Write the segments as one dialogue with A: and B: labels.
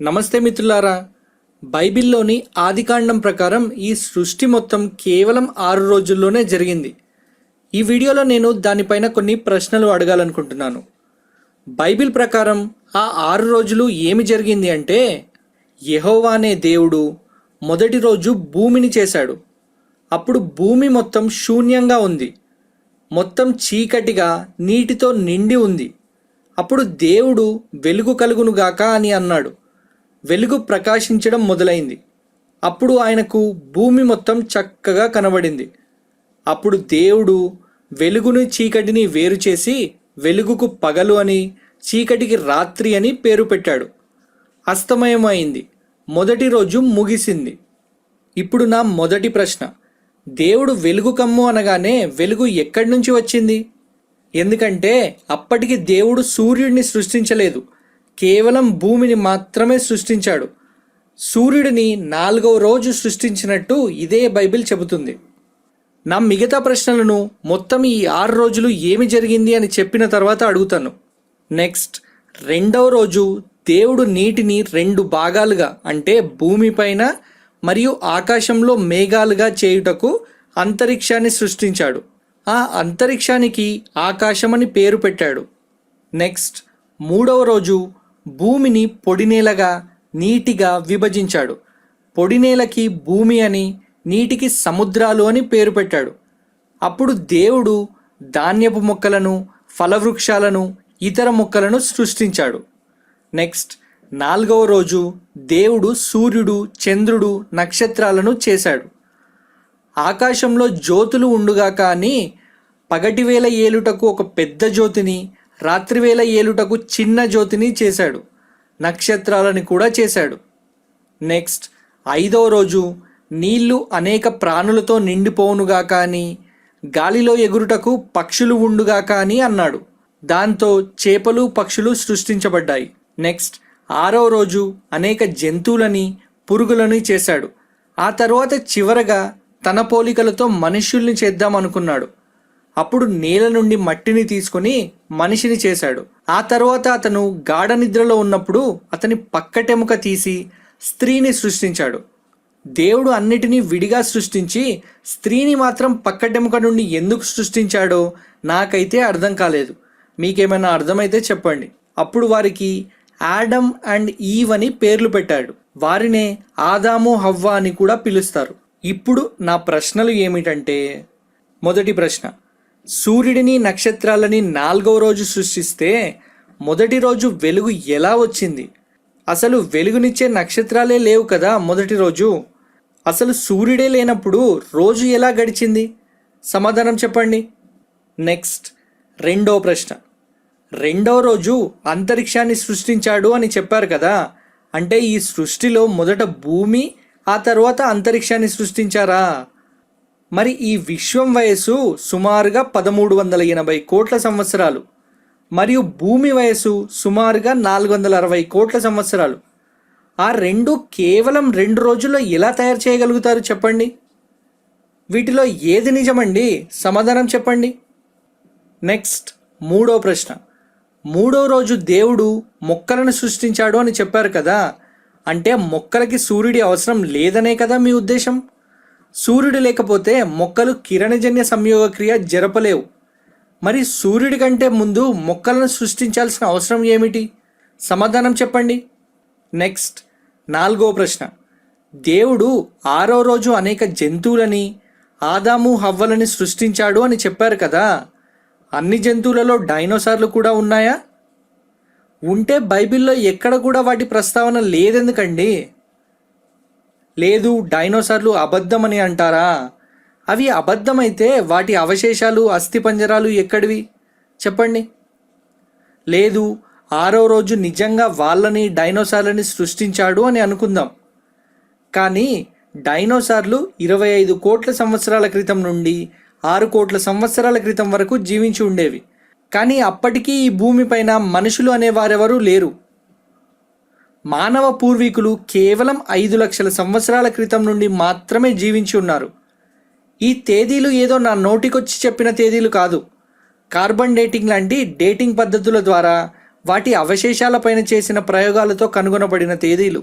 A: నమస్తే మిత్రులారా. బైబిల్లోని ఆదికాండం ప్రకారం ఈ సృష్టి మొత్తం కేవలం 6 రోజుల్లోనే జరిగింది. ఈ వీడియోలో నేను దానిపైన కొన్ని ప్రశ్నలు అడగాలనుకుంటున్నాను. బైబిల్ ప్రకారం ఆ 6 రోజులు ఏమి జరిగింది అంటే, యెహోవా అనే దేవుడు మొదటి రోజు భూమిని చేశాడు. అప్పుడు భూమి మొత్తం శూన్యంగా ఉంది, మొత్తం చీకటిగా నీటితో నిండి ఉంది. అప్పుడు దేవుడు వెలుగు కలుగునుగాక అని అన్నాడు. వెలుగు ప్రకాశించడం మొదలైంది. అప్పుడు ఆయనకు భూమి మొత్తం చక్కగా కనబడింది. అప్పుడు దేవుడు వెలుగుని చీకటిని వేరు చేసి వెలుగుకు పగలు అని, చీకటికి రాత్రి అని పేరు పెట్టాడు. అస్తమయం అయింది, మొదటి రోజు ముగిసింది. ఇప్పుడు నా మొదటి ప్రశ్న, దేవుడు వెలుగు కమ్ము అనగానే వెలుగు ఎక్కడి నుంచి వచ్చింది? ఎందుకంటే అప్పటికి దేవుడు సూర్యుడిని సృష్టించలేదు, కేవలం భూమిని మాత్రమే సృష్టించాడు. సూర్యుడిని 4వ రోజు సృష్టించినట్టు ఇదే బైబిల్ చెబుతుంది. నా మిగతా ప్రశ్నలను మొత్తం ఈ 6 రోజులు ఏమి జరిగింది అని చెప్పిన తర్వాత అడుగుతాను. నెక్స్ట్, 2వ రోజు దేవుడు నీటిని 2 భాగాలుగా, అంటే భూమిపైన మరియు ఆకాశంలో మేఘాలుగా చేయుటకు అంతరిక్షాన్ని సృష్టించాడు. ఆ అంతరిక్షానికి ఆకాశమని పేరు పెట్టాడు. నెక్స్ట్, 3వ రోజు భూమిని పొడినేలగా, నీటిగా విభజించాడు. పొడినేలకి భూమి అని, నీటికి సముద్రాలు అని పేరు పెట్టాడు. అప్పుడు దేవుడు ధాన్యపు మొక్కలను, ఫలవృక్షాలను, ఇతర మొక్కలను సృష్టించాడు. నెక్స్ట్, 4వ రోజు దేవుడు సూర్యుడు, చంద్రుడు, నక్షత్రాలను చేశాడు. ఆకాశంలో జ్యోతులు ఉండుగాక అని పగటివేళ ఏలుటకు ఒక పెద్ద జ్యోతిని, రాత్రివేళ ఏలుటకు చిన్న జ్యోతిని చేశాడు. నక్షత్రాలని కూడా చేశాడు. నెక్స్ట్, 5వ రోజు నీళ్లు అనేక ప్రాణులతో నిండిపోవునుగాక అని, గాలిలో ఎగురుటకు పక్షులు ఉండుగాక అని అన్నాడు. దాంతో చేపలు, పక్షులు సృష్టించబడ్డాయి. నెక్స్ట్, 6వ రోజు అనేక జంతువులని, పురుగులని చేశాడు. ఆ తర్వాత చివరగా తన పోలికలతో మనుష్యుల్ని చేద్దామనుకున్నాడు. అప్పుడు నేల నుండి మట్టిని తీసుకొని మనిషిని చేశాడు. ఆ తర్వాత అతను గాఢ నిద్రలో ఉన్నప్పుడు అతని పక్కటెముక తీసి స్త్రీని సృష్టించాడు. దేవుడు అన్నిటినీ విడిగా సృష్టించి స్త్రీని మాత్రం పక్కటెముక నుండి ఎందుకు సృష్టించాడో నాకైతే అర్థం కాలేదు. మీకేమైనా అర్థమైతే చెప్పండి. అప్పుడు వారికి ఆడమ్ అండ్ ఈవ్ అని పేర్లు పెట్టాడు. వారినే ఆదాము, హవ్వ అని కూడా పిలుస్తారు. ఇప్పుడు నా ప్రశ్నలు ఏమిటంటే, మొదటి ప్రశ్న, సూర్యుడిని, నక్షత్రాలని 4వ రోజు సృష్టిస్తే మొదటి రోజు వెలుగు ఎలా వచ్చింది? అసలు వెలుగునిచ్చే నక్షత్రాలే లేవు కదా మొదటి రోజు. అసలు సూర్యుడే లేనప్పుడు రోజు ఎలా గడిచింది? సమాధానం చెప్పండి. నెక్స్ట్, 2వ ప్రశ్న, 2వ రోజు అంతరిక్షాన్ని సృష్టించాడు అని చెప్పారు కదా, అంటే ఈ సృష్టిలో మొదట భూమి, ఆ తర్వాత అంతరిక్షాన్ని సృష్టించారా? మరి ఈ విశ్వం వయస్సు సుమారుగా 1380 కోట్ల సంవత్సరాలు మరియు భూమి వయస్సు సుమారుగా 460 కోట్ల సంవత్సరాలు. ఆ రెండు కేవలం 2 రోజుల్లో ఎలా తయారు చేయగలుగుతారు చెప్పండి? వీటిలో ఏది నిజమండి? సమాధానం చెప్పండి. నెక్స్ట్, 3వ ప్రశ్న, 3వ రోజు దేవుడు మొక్కలను సృష్టించాడు అని చెప్పారు కదా, అంటే మొక్కలకి సూర్యుడి అవసరం లేదనే కదా మీ ఉద్దేశం? సూర్యుడు లేకపోతే మొక్కలు కిరణజన్య సంయోగ క్రియ జరపలేవు. మరి సూర్యుడి కంటే ముందు మొక్కలను సృష్టించాల్సిన అవసరం ఏమిటి? సమాధానం చెప్పండి. నెక్స్ట్, 4వ ప్రశ్న, దేవుడు 6వ రోజు అనేక జంతువులని, ఆదాము, హవ్వలని సృష్టించాడు అని చెప్పారు కదా, అన్ని జంతువులలో డైనోసార్లు కూడా ఉన్నాయా? ఉంటే బైబిల్లో ఎక్కడ కూడా వాటి ప్రస్తావన లేదెందుకండి? లేదు, డైనోసార్లు అబద్ధమని అంటారా? అవి అబద్ధమైతే వాటి అవశేషాలు, అస్థిపంజరాలు ఎక్కడివి చెప్పండి. లేదు, 6వ రోజు నిజంగా వాళ్ళని, డైనోసార్లని సృష్టించాడు అని అనుకుందాం. కానీ డైనోసార్లు 25 కోట్ల సంవత్సరాల క్రితం నుండి 6 కోట్ల సంవత్సరాల క్రితం వరకు జీవించి ఉండేవి. కానీ అప్పటికీ ఈ భూమిపైన మనుషులు అనేవారెవరూ లేరు. మానవ పూర్వీకులు కేవలం 5 లక్షల సంవత్సరాల క్రితం నుండి మాత్రమే జీవించి ఉన్నారు. ఈ తేదీలు ఏదో నా నోటికొచ్చి చెప్పిన తేదీలు కాదు. కార్బన్ డేటింగ్ లాంటి డేటింగ్ పద్ధతుల ద్వారా వాటి అవశేషాలపైన చేసిన ప్రయోగాలతో కనుగొనబడిన తేదీలు.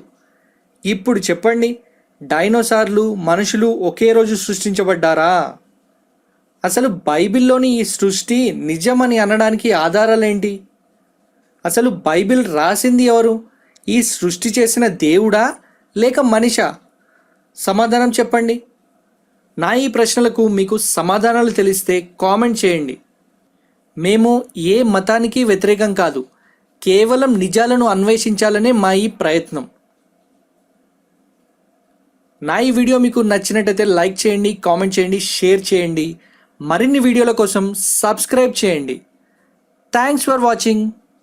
A: ఇప్పుడు చెప్పండి, డైనోసార్లు మనుషులు ఒకే రోజు సృష్టించబడ్డారా? అసలు బైబిల్లోని ఈ సృష్టి నిజమని అనడానికి ఆధారాలేంటి? అసలు బైబిల్ రాసింది ఎవరు? ఈ సృష్టి చేసిన దేవుడా లేక మనిషా? సమాధానం చెప్పండి. నా ఈ ప్రశ్నలకు మీకు సమాధానాలు తెలిస్తే కామెంట్ చేయండి. మేము ఏ మతానికి వ్యతిరేకం కాదు, కేవలం నిజాలను అన్వేషించాలనే మా ఈ ప్రయత్నం. నా ఈ వీడియో మీకు నచ్చినట్టయితే లైక్ చేయండి, కామెంట్ చేయండి, షేర్ చేయండి. మరిన్ని వీడియోల కోసం సబ్స్క్రైబ్ చేయండి. Thanks for watching.